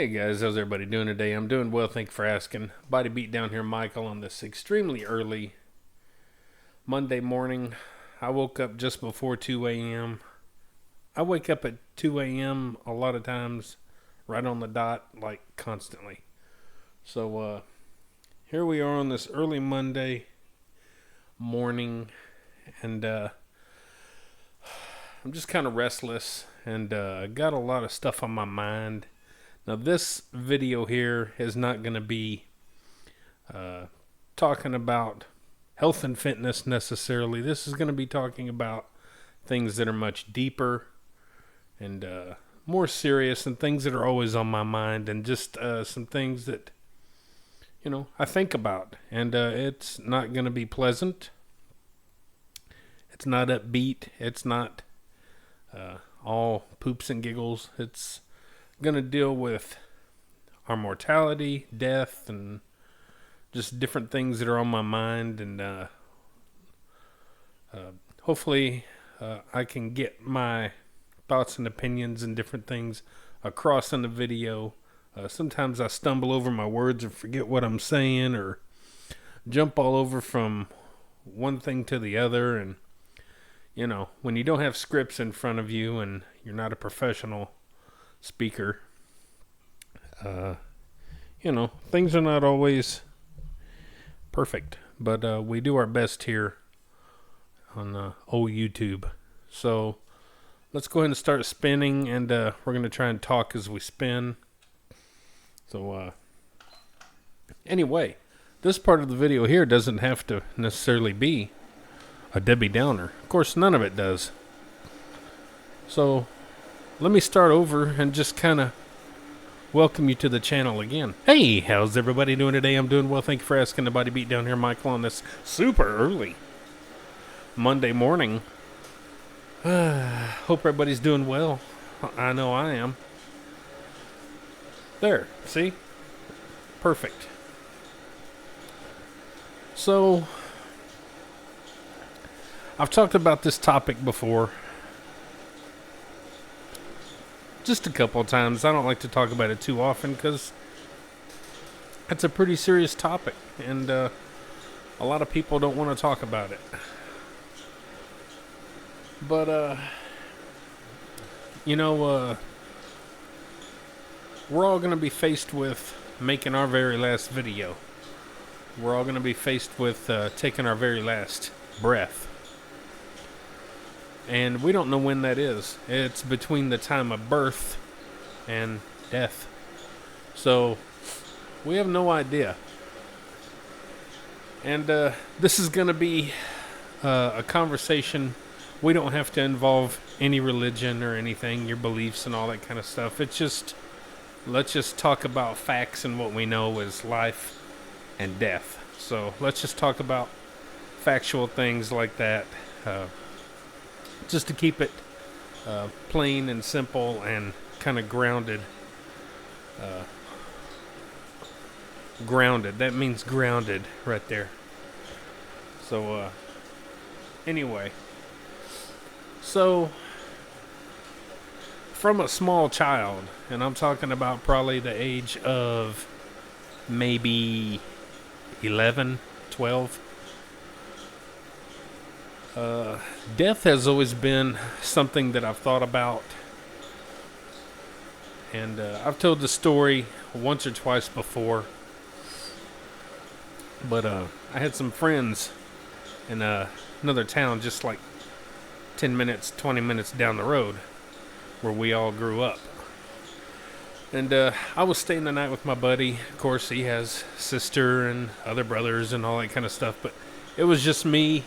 Hey guys, how's everybody doing today? I'm doing well, thank you for asking. Body beat down here, Michael, on this extremely early Monday morning. I woke up just before 2 a.m. I wake up at 2 a.m. a lot of times, right on the dot, like constantly. So, here we are on this early Monday morning, and I'm just kind of restless, and got a lot of stuff on my mind. Now, this video here is not going to be talking about health and fitness necessarily. This is going to be talking about things that are much deeper and more serious, and things that are always on my mind, and just some things that, I think about. And it's not going to be pleasant. It's not upbeat. It's not all poops and giggles. It's going to deal with our mortality, death, and just different things that are on my mind. And hopefully I can get my thoughts and opinions and different things across in the video. Sometimes I stumble over my words and forget what I'm saying, or jump all over from one thing to the other. And when you don't have scripts in front of you and you're not a professional speaker, things are not always perfect, but we do our best here on old YouTube. So let's go ahead and start spinning, and we're going to try and talk as we spin. So anyway, this part of the video here doesn't have to necessarily be a Debbie Downer. Of course, none of it does. So let me start over and just kind of welcome you to the channel again. Hey, how's everybody doing today? I'm doing well, thank you for asking. The Body Beat down here, Michael, on this super early Monday morning. Hope everybody's doing well. I know I am. There, see? Perfect. So, I've talked about this topic before, just a couple of times. I don't like to talk about it too often because it's a pretty serious topic, and a lot of people don't want to talk about it. But we're all going to be faced with making our very last video. We're all going to be faced with taking our very last breath. And we don't know when that is. It's between the time of birth and death. So we have no idea. And this is going to be a conversation. We don't have to involve any religion or anything, your beliefs and all that kind of stuff. It's just, let's just talk about facts and what we know is life and death. So let's just talk about factual things like that. Just to keep it plain and simple and kind of grounded. Grounded. That means grounded right there. So, anyway. So, from a small child, and I'm talking about probably the age of maybe 11, 12, death has always been something that I've thought about, and I've told the story once or twice before, but I had some friends in another town just like 10 minutes, 20 minutes down the road where we all grew up. And I was staying the night with my buddy. Of course, he has sister and other brothers and all that kind of stuff, but it was just me,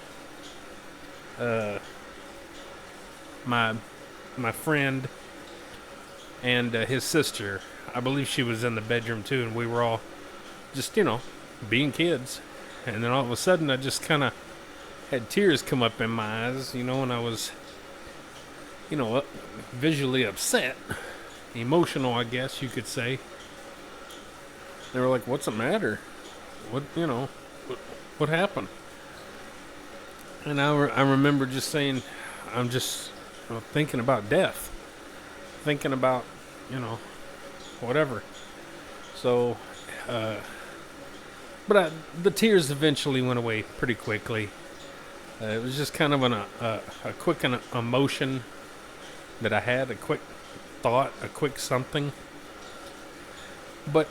my friend, and his sister. I believe she was in the bedroom too, and we were all just, being kids. And then all of a sudden I just kind of had tears come up in my eyes, and I was, visually upset, emotional, I guess you could say. They were like, "What's the matter? What happened?" And I remember just saying, I'm just thinking about death. Thinking about, whatever. So, uh, the tears eventually went away pretty quickly. It was just kind of a quick emotion that I had, a quick thought, a quick something. But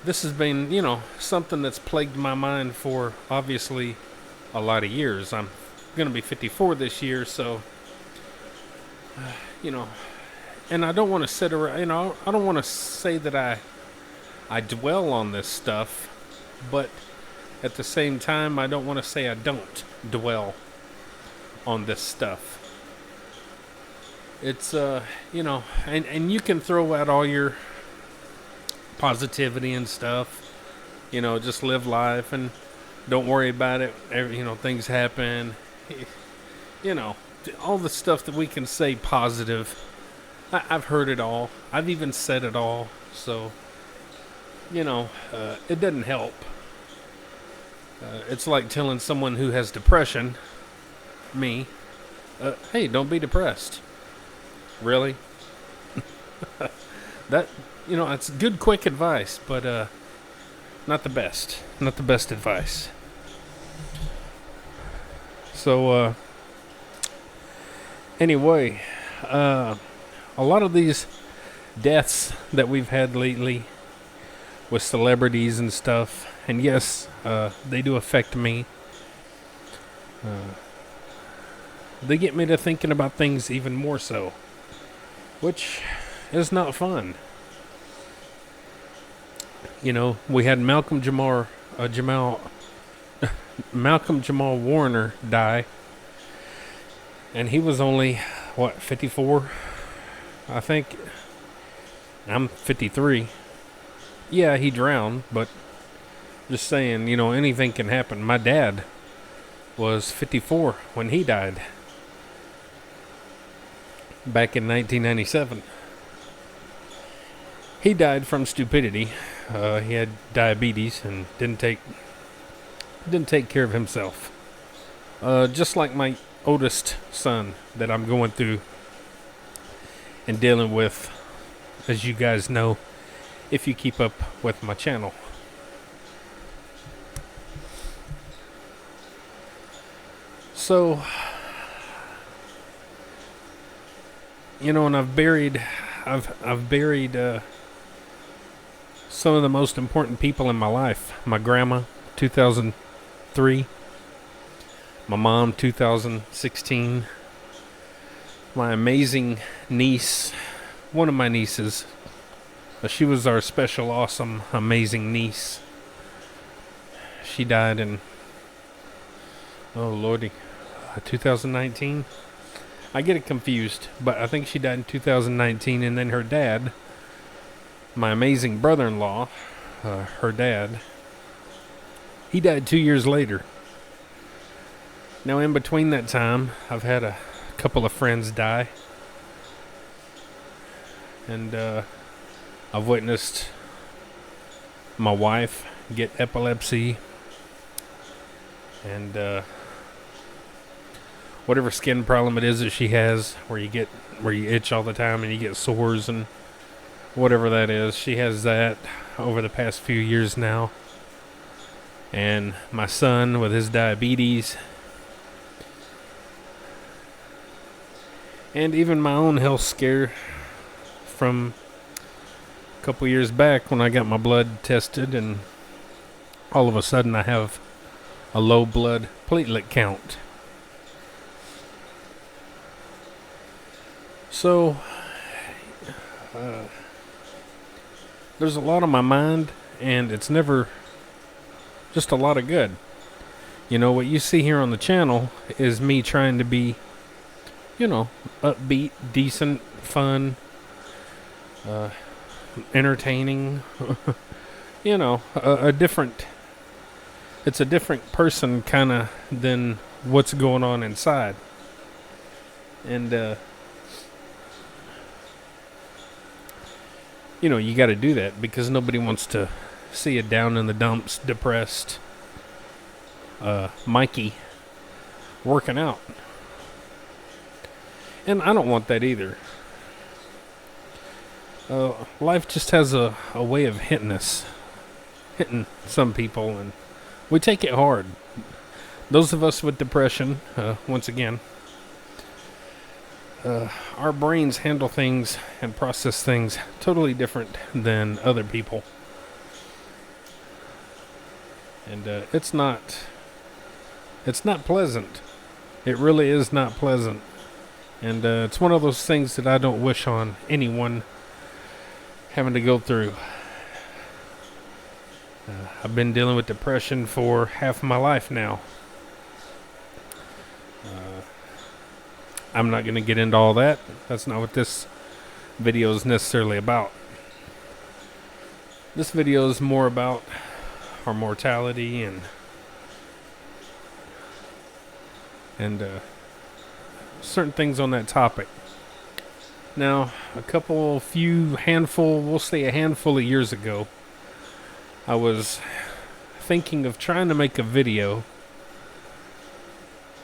this has been, something that's plagued my mind for obviously a lot of years. I'm going to be 54 this year, so, you know, and I don't want to sit around, I don't want to say that I dwell on this stuff, but at the same time, I don't want to say I don't dwell on this stuff. It's, and you can throw out all your positivity and stuff, just live life and don't worry about it. Things happen, all the stuff that we can say positive. I've heard it all. I've even said it all. So, it doesn't help. It's like telling someone who has depression, me, hey, don't be depressed. Really? That, it's good, quick advice, but not the best. Not the best advice. So, anyway, a lot of these deaths that we've had lately with celebrities and stuff, and yes, they do affect me. They get me to thinking about things even more so, which is not fun. We had Malcolm Jamal Warner die, and he was only 54, I think. I'm 53. Yeah, he drowned, but just saying, anything can happen. My dad was 54 when he died back in 1997. He died from stupidity. He had diabetes and didn't take care of himself. Just like my oldest son that I'm going through and dealing with, as you guys know, if you keep up with my channel. So, and I've buried some of the most important people in my life. My grandma, 2003. My mom, 2016. My amazing niece, one of my nieces. She was our special, awesome, amazing niece. She died in, oh lordy, 2019. I get it confused, but I think she died in 2019, and then her dad, my amazing brother-in-law, her dad, he died 2 years later. Now, in between that time, I've had a couple of friends die, and I've witnessed my wife get epilepsy and whatever skin problem it is that she has, where you itch all the time and you get sores and whatever that is. She has that over the past few years now. And my son with his diabetes. And even my own health scare from a couple years back when I got my blood tested, and all of a sudden I have a low blood platelet count. So, there's a lot on my mind, and it's never just a lot of good. What you see here on the channel is me trying to be, upbeat, decent, fun, entertaining, a different, it's a different person kind of than what's going on inside. And, you got to do that because nobody wants to see a down in the dumps, depressed Mikey working out. And I don't want that either. Life just has a way of hitting some people, and we take it hard. Those of us with depression, once again, our brains handle things and process things totally different than other people. And it's not pleasant. It really is not pleasant. And it's one of those things that I don't wish on anyone having to go through. I've been dealing with depression for half my life now. I'm not going to get into all that. That's not what this video is necessarily about. This video is more about our mortality and certain things on that topic. Now, we'll say a handful of years ago, I was thinking of trying to make a video,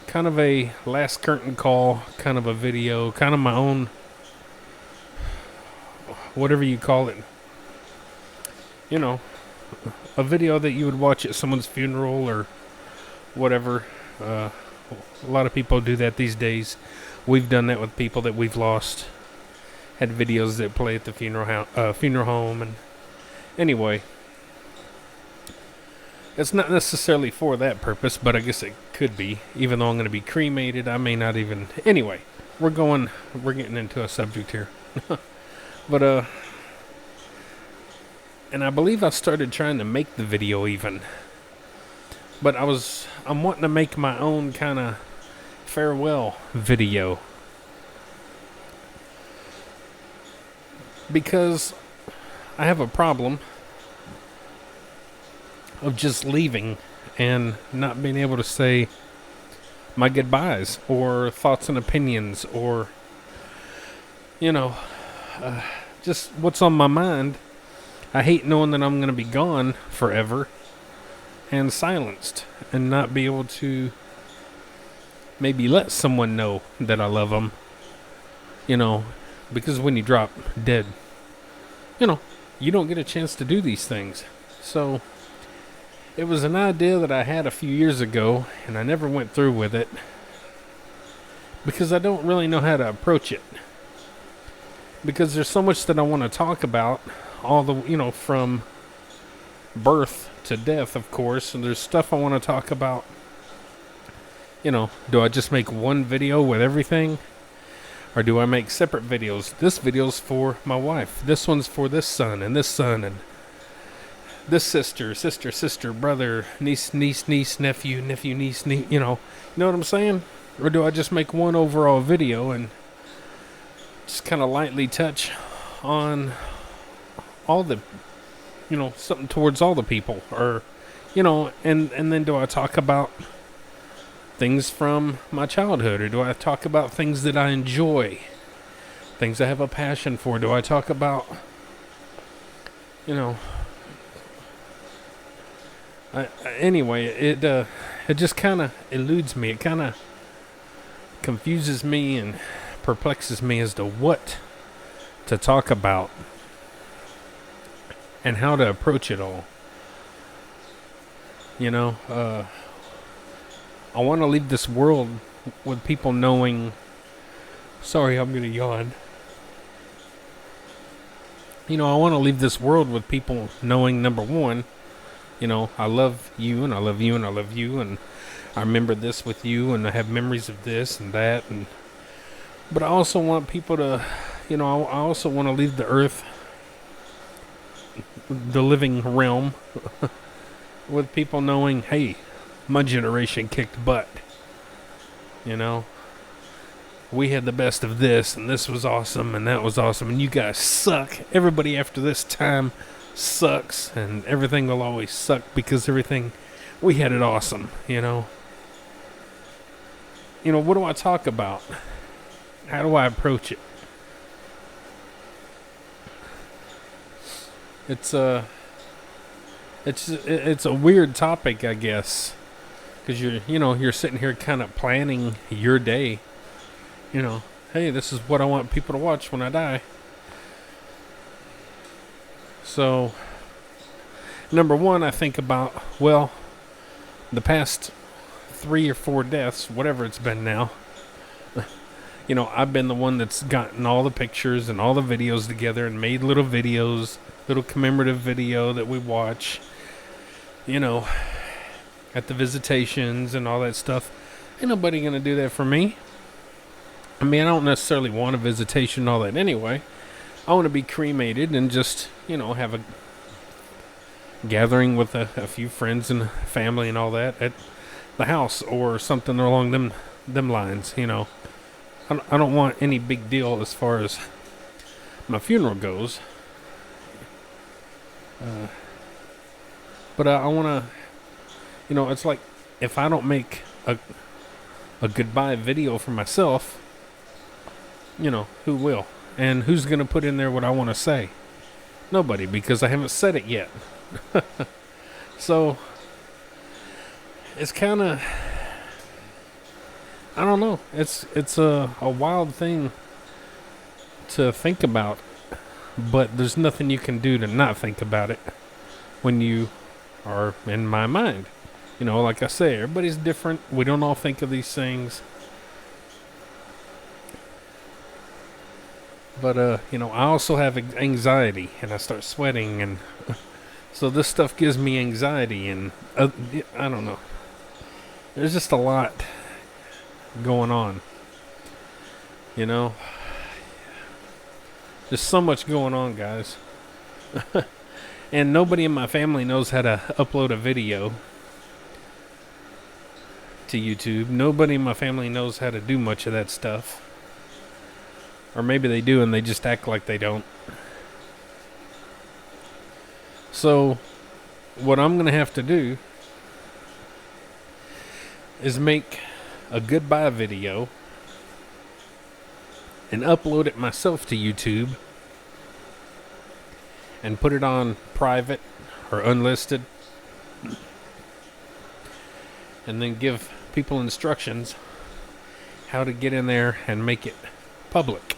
kind of a last curtain call kind of a video, kind of my own, whatever you call it, a video that you would watch at someone's funeral or whatever. A lot of people do that these days. We've done that with people that we've lost. Had videos that play at the funeral home, and anyway, it's not necessarily for that purpose, but I guess it could be. Even though I'm going to be cremated, I may not even. Anyway, we're getting into a subject here, but and I believe I started trying to make the video even, but I'm wanting to make my own kind of farewell video. Because I have a problem of just leaving and not being able to say my goodbyes or thoughts and opinions or, just what's on my mind. I hate knowing that I'm going to be gone forever and silenced and not be able to maybe let someone know that I love them, because when you drop dead, you don't get a chance to do these things. So it was an idea that I had a few years ago, and I never went through with it because I don't really know how to approach it. Because there's so much that I want to talk about, from birth to death, of course, and there's stuff I want to talk about. Do I just make one video with everything? Or do I make separate videos? This video's for my wife. This one's for this son, and this sister, brother, niece, nephew, niece. You know what I'm saying? Or do I just make one overall video and just kind of lightly touch on all the, something towards all the people? Or, and then do I talk about things from my childhood, or do I talk about things that I enjoy, things I have a passion for? Do I talk about, anyway, it just kind of eludes me. It kind of confuses me and perplexes me as to what to talk about and how to approach it all. I want to leave this world with people knowing. Sorry, I'm going to yawn. I want to leave this world with people knowing, number one, I love you, and I love you, and I love you, and I remember this with you, and I have memories of this and that, but I also want people to, I also want to leave the earth, the living realm, with people knowing, hey, my generation kicked butt. We had the best of this, and this was awesome, and that was awesome, and you guys suck. Everybody after this time sucks, and everything will always suck because we had it awesome, what do I talk about? How do I approach it? It's a weird topic, I guess, because you're sitting here kind of planning your day. Hey, this is what I want people to watch when I die. So, number one, I think about, well, the past 3 or 4 deaths, whatever it's been now. I've been the one that's gotten all the pictures and all the videos together and made little videos, little commemorative video that we watch, at the visitations and all that stuff. Ain't nobody gonna do that for me. I mean, I don't necessarily want a visitation and all that anyway. I want to be cremated and just, have a gathering with a few friends and family and all that at the house or something along them lines, I don't want any big deal as far as my funeral goes. But I want to, it's like if I don't make a goodbye video for myself, who will? And who's going to put in there what I want to say? Nobody, because I haven't said it yet. So, it's kind of, I don't know. It's a wild thing to think about, but there's nothing you can do to not think about it when you are in my mind. Like I say, everybody's different. We don't all think of these things. But, I also have anxiety, and I start sweating, and so this stuff gives me anxiety, and I don't know. There's just a lot going on, There's so much going on, guys. And nobody in my family knows how to upload a video to YouTube. Nobody in my family knows how to do much of that stuff. Or maybe they do and they just act like they don't. So, what I'm going to have to do is make a goodbye video and upload it myself to YouTube and put it on private or unlisted, and then give people instructions how to get in there and make it public.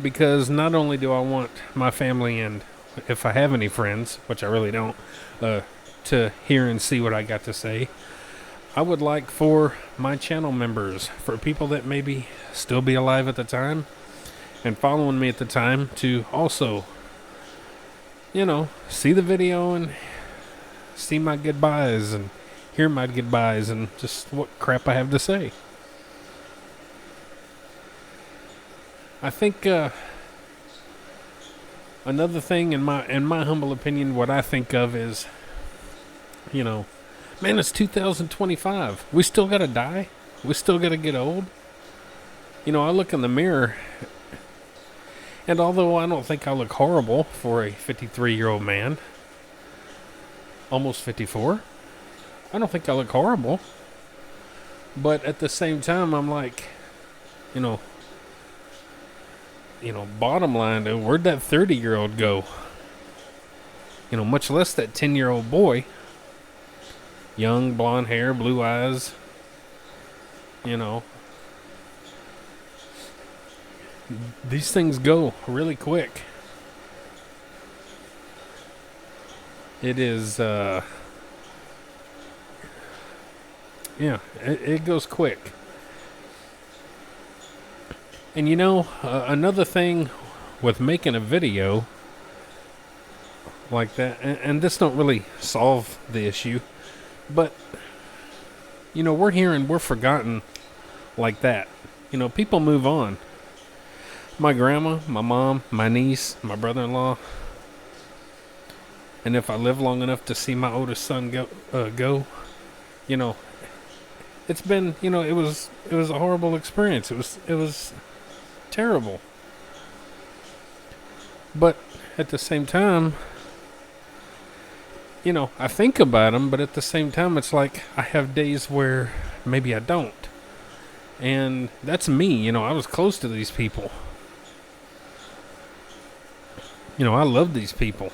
Because not only do I want my family, and if I have any friends, which I really don't, to hear and see what I got to say, I would like for my channel members, for people that maybe still be alive at the time and following me at the time, to also, see the video and see my goodbyes and hear my goodbyes and just what crap I have to say. I think another thing, in my humble opinion, what I think of is, man, it's 2025. We still gotta die. We still gotta get old. I look in the mirror, and although I don't think I look horrible for a 53-year-old man, almost 54, I don't think I look horrible. But at the same time, I'm like, bottom line, where'd that 30-year-old go? Much less that 10-year-old boy. Young, blonde hair, blue eyes. These things go really quick. It is, it goes quick. And another thing with making a video like that, and this don't really solve the issue, but, we're here and we're forgotten like that. People move on. My grandma, my mom, my niece, my brother-in-law, and if I live long enough to see my oldest son go, it's been, it was a horrible experience. It was terrible. But at the same time, I think about them, but at the same time, it's like I have days where maybe I don't. And that's me. I was close to these people. I love these people.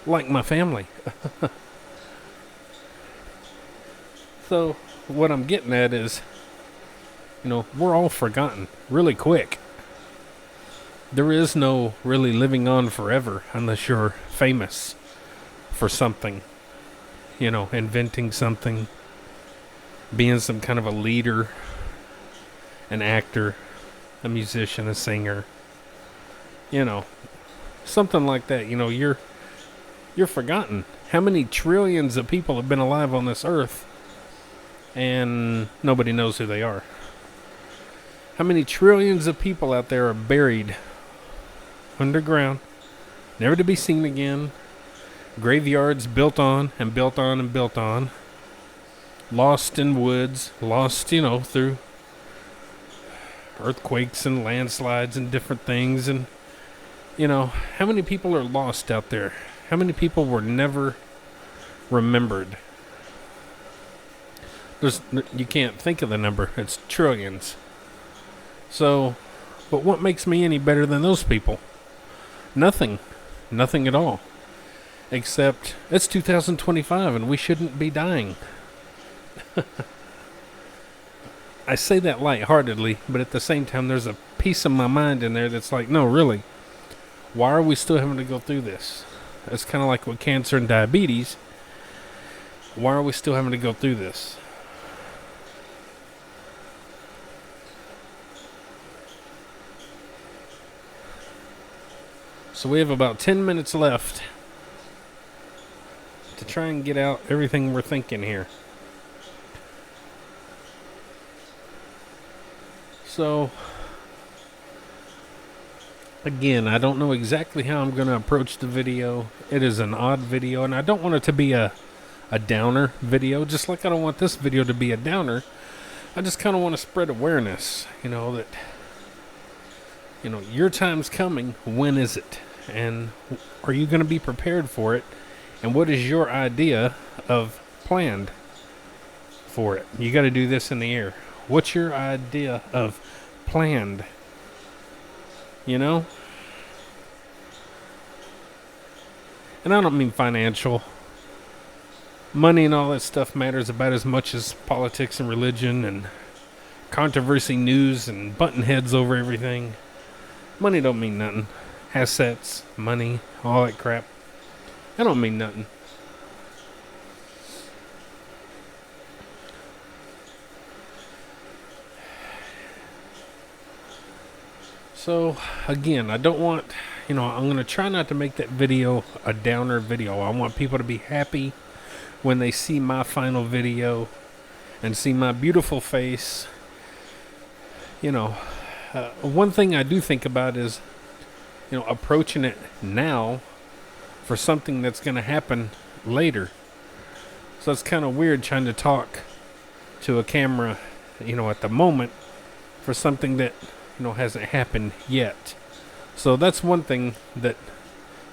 Like my family. So, what I'm getting at is, we're all forgotten really quick. there is no really living on forever unless you're famous for something, inventing something, being some kind of a leader, an actor, a musician, a singer, something like that. You're forgotten. How many trillions of people have been alive on this earth and nobody knows who they are? How many trillions of people out there are buried underground, never to be seen again? Graveyards built on and built on and built on. Lost in woods, lost, through earthquakes and landslides and different things. And, how many people are lost out there? How many people were never remembered? You can't think of the number. It's trillions. So, but what makes me any better than those people? Nothing. Nothing at all. Except it's 2025 and we shouldn't be dying. I say that lightheartedly, but at the same time there's a piece of my mind in there that's like, no, really. Why are we still having to go through this? It's kind of like with cancer and diabetes. Why are we still having to go through this? So we have about 10 minutes left to try and get out everything we're thinking here. So, again, I don't know exactly how I'm going to approach the video. It is an odd video, and I don't want it to be a downer video, just like I don't want this video to be a downer. I just kind of want to spread awareness, that, your time's coming. When is it? And are you going to be prepared for it? And what is your idea of planned for it? You got to do this in the air. What's your idea of planned? And I don't mean financial. Money and all that stuff matters about as much as politics and religion and controversy, news, and button heads over everything. Money don't mean nothing. Assets, money, all that crap. That don't mean nothing. So, again, I don't want, I'm going to try not to make that video a downer video. I want people to be happy when they see my final video and see my beautiful face. One thing I do think about is, approaching it now for something that's going to happen later. So it's kind of weird trying to talk to a camera, at the moment for something that hasn't happened yet. So that's one thing that,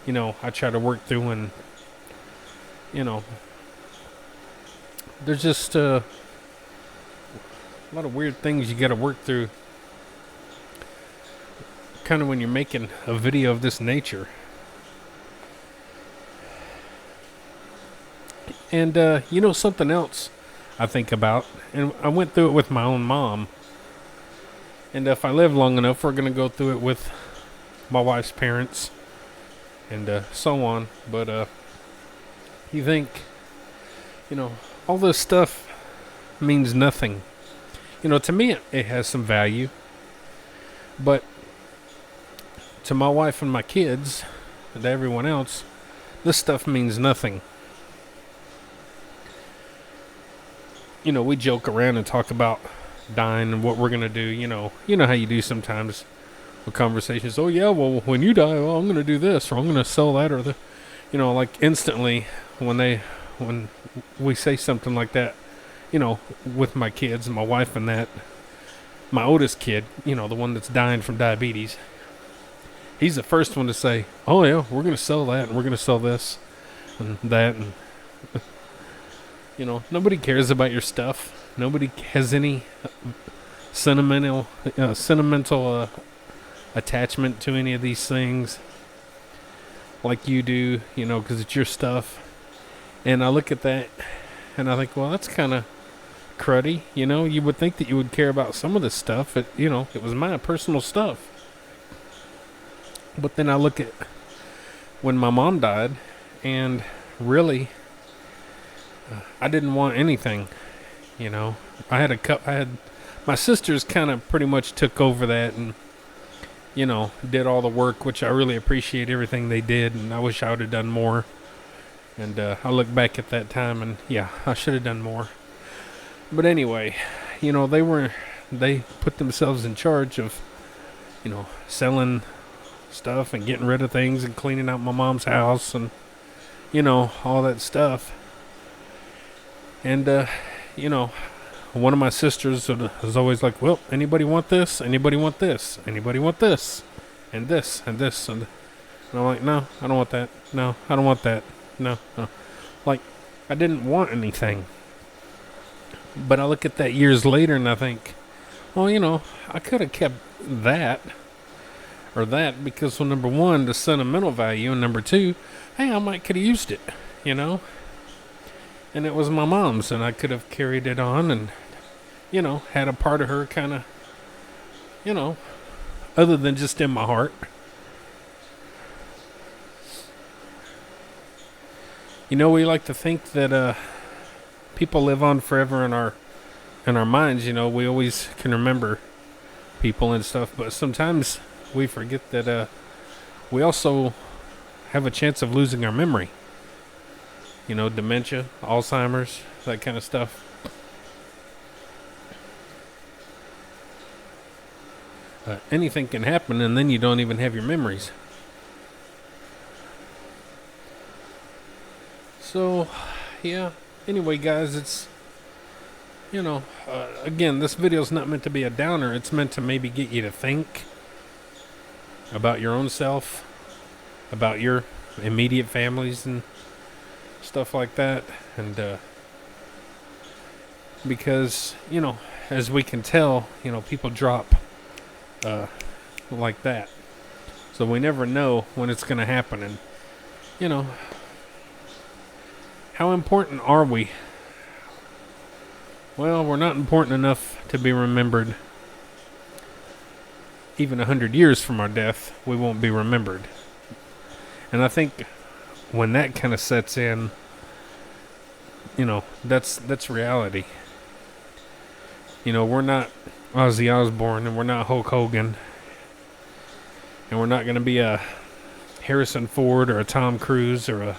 I try to work through. And, there's just a lot of weird things you got to work through kind of when you're making a video of this nature. And, something else I think about, and I went through it with my own mom. And if I live long enough, we're going to go through it with my wife's parents and so on. But you think, all this stuff means nothing. To me, it has some value. But to my wife and my kids and to everyone else, this stuff means nothing. We joke around and talk about dying and what we're going to do. You know how you do sometimes with conversations. Oh, yeah, well, when you die, well, I'm going to do this or I'm going to sell that or the, like instantly when we say something like that, with my kids and my wife and that, my oldest kid, the one that's dying from diabetes, he's the first one to say, oh, yeah, we're going to sell that and we're going to sell this and that. And, nobody cares about your stuff. Nobody has any sentimental attachment to any of these things like you do, because it's your stuff. And I look at that and I think, well, that's kind of cruddy. You would think that you would care about some of this stuff, but, it was my personal stuff. But then I look at when my mom died, and really, I didn't want anything. You know, I had my sisters kind of pretty much took over that and did all the work, which I really appreciate everything they did, and I wish I would have done more. And I look back at that time, and yeah, I should have done more. But anyway, they put themselves in charge of, selling stuff and getting rid of things and cleaning out my mom's house and, all that stuff. And, one of my sisters was always like, well, anybody want this? Anybody want this? Anybody want this? And this, and this, and I'm like, no, I don't want that. No, I don't want that. No, no. Like, I didn't want anything. But I look at that years later and I think, well, I could have kept that or that because, well, number one, the sentimental value, and number two, hey, I might could have used it, And it was my mom's, and I could have carried it on and, had a part of her kind of, other than just in my heart. We like to think that people live on forever in our minds. We always can remember people and stuff, but sometimes we forget that we also have a chance of losing our memory. Dementia, Alzheimer's, that kind of stuff. Anything can happen, and then you don't even have your memories. So, yeah. Anyway, guys, it's, again, this video's not meant to be a downer. It's meant to maybe get you to think about your own self, about your immediate families and stuff like that. And, because, as we can tell, people drop like that. So we never know when it's going to happen. And, how important are we? Well, we're not important enough to be remembered. Even 100 years from our death, we won't be remembered. And I think when that kind of sets in, that's reality. We're not Ozzy Osbourne, and we're not Hulk Hogan, and we're not going to be a Harrison Ford or a Tom Cruise or a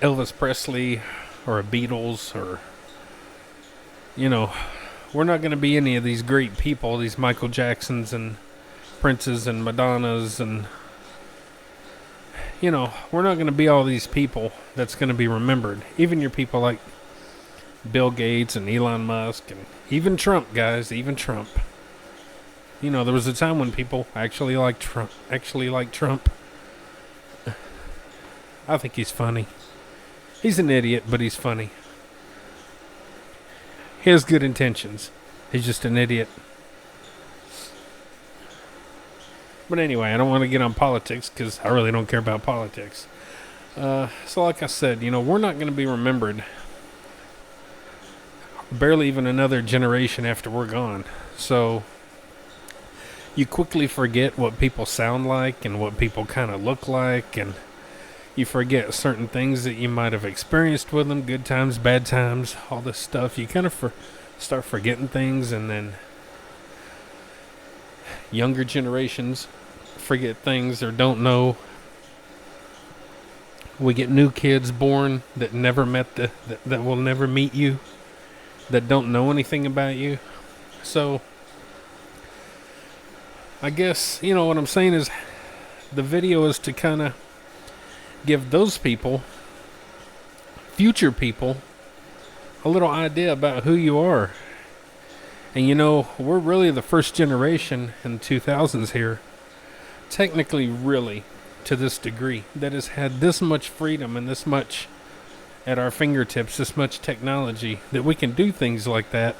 Elvis Presley or a Beatles or, we're not going to be any of these great people, these Michael Jacksons and Princes and Madonnas and, we're not going to be all these people that's going to be remembered. Even your people like Bill Gates and Elon Musk and even Trump, guys, even Trump. There was a time when people actually liked Trump. I think he's funny. He's an idiot, but he's funny. He has good intentions. He's just an idiot. But anyway, I don't want to get on politics because I really don't care about politics. So like I said, we're not going to be remembered barely even another generation after we're gone. So you quickly forget what people sound like and what people kind of look like, and you forget certain things that you might have experienced with them, good times, bad times, all this stuff. You kind of start forgetting things, and then younger generations forget things or don't know. We get new kids born that never met that will never meet you, that don't know anything about you. So I guess, what I'm saying is the video is to kind of give those people, future people, a little idea about who you are. And we're really the first generation in the 2000s here, technically really to this degree, that has had this much freedom and this much at our fingertips, this much technology, that we can do things like that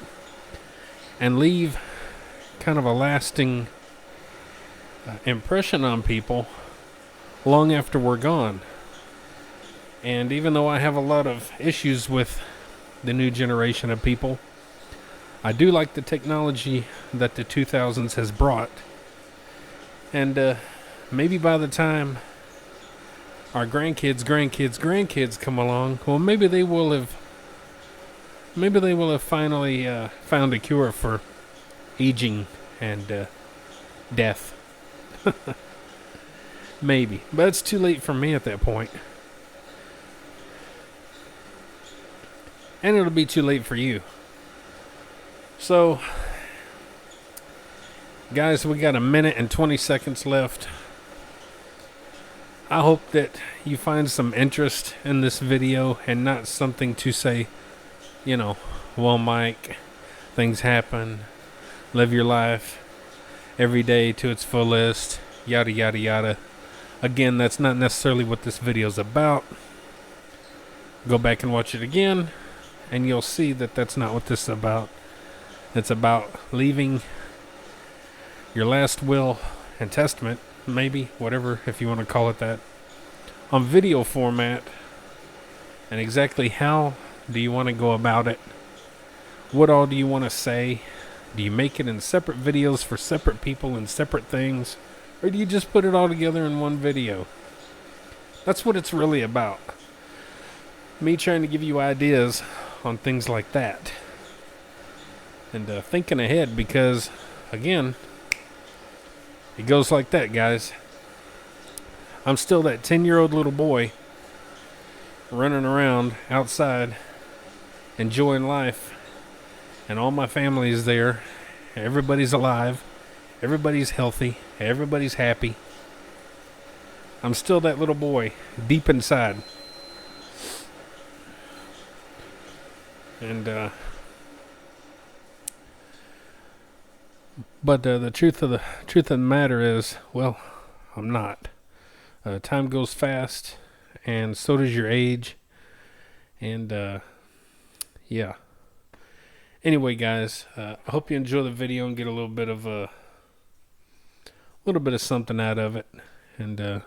and leave kind of a lasting impression on people long after we're gone. And even though I have a lot of issues with the new generation of people, I do like the technology that the 2000s has brought. And maybe by the time our grandkids come along, well, maybe they will have finally found a cure for aging and death. Maybe, but it's too late for me at that point. And it'll be too late for you. So, guys, we got a minute and 20 seconds left. I hope that you find some interest in this video and not something to say, well, Mike, things happen, live your life every day to its fullest, yada, yada, yada. Again, that's not necessarily what this video is about. Go back and watch it again, and you'll see that that's not what this is about. It's about leaving your last will and testament, maybe, whatever, if you want to call it that, on video format. And exactly how do you want to go about it? What all do you want to say? Do you make it in separate videos for separate people and separate things? Or do you just put it all together in one video? That's what it's really about. Me trying to give you ideas on things like that. And thinking ahead, because, again, it goes like that, guys. I'm still that 10-year-old little boy running around outside, enjoying life. And all my family is there. Everybody's alive. Everybody's healthy. Everybody's happy. I'm still that little boy deep inside. And, but the truth of the matter is, well, I'm not. Time goes fast, and so does your age. And, yeah. Anyway, guys, I hope you enjoy the video and get a little bit of something out of it. And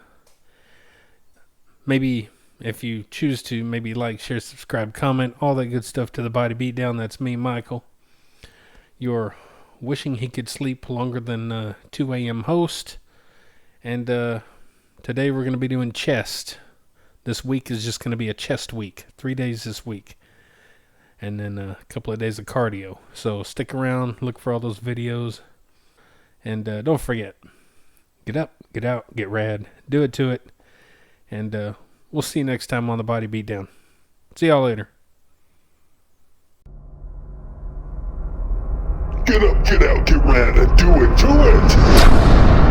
maybe if you choose to, maybe like, share, subscribe, comment, all that good stuff to the Body Beatdown. That's me, Michael, your wishing he could sleep longer than 2 a.m. host. And today we're going to be doing chest. This week is just going to be a chest week. 3 days this week. And then a couple of days of cardio. So stick around, look for all those videos. And don't forget, get up, get out, get rad. Do it to it. And we'll see you next time on the Body Beatdown. See y'all later. Get up, get out, get rad, and do it to it!